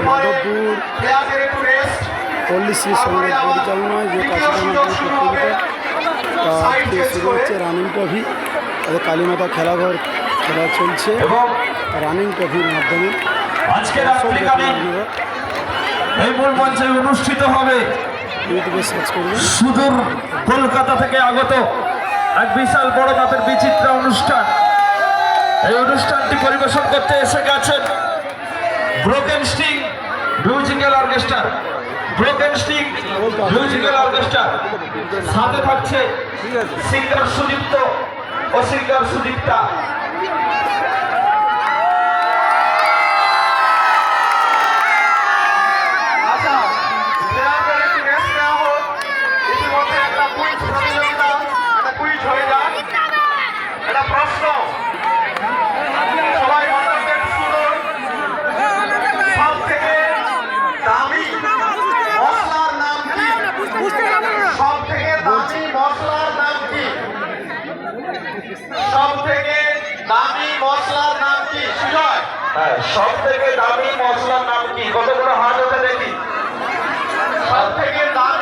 মাধবপুর পল্লীশ্রী সংঘের পরিচালনায় যে কাশিদানা প্রতিযোগিতা শুরু হচ্ছে রানিং ট্রফি। তাদের কালীমাতা খেলাঘর খেলা চলছে রানিং ট্রফির মাধ্যমে। আজকে রাত্রিকালীন এই মূল মঞ্চে অনুষ্ঠিত হবে ইউটিউবে সার্চ করবেন। সুদূর কলকাতা থেকে আগত এক বিশাল বড় মাপের বিচিত্র অনুষ্ঠান। এই অনুষ্ঠানটি পরিবেশন করতে এসে গেছেন broken sting musical orchestra. Broken sting musical orchestra সাথে থাকছে সিঙ্গার সুদীপ্ত ও সিঙ্গার সুদীপ্তা। সব থেকে দামি মশলার নাম কি? কত বড় হাত ওঠে দেখি। সব থেকে দামি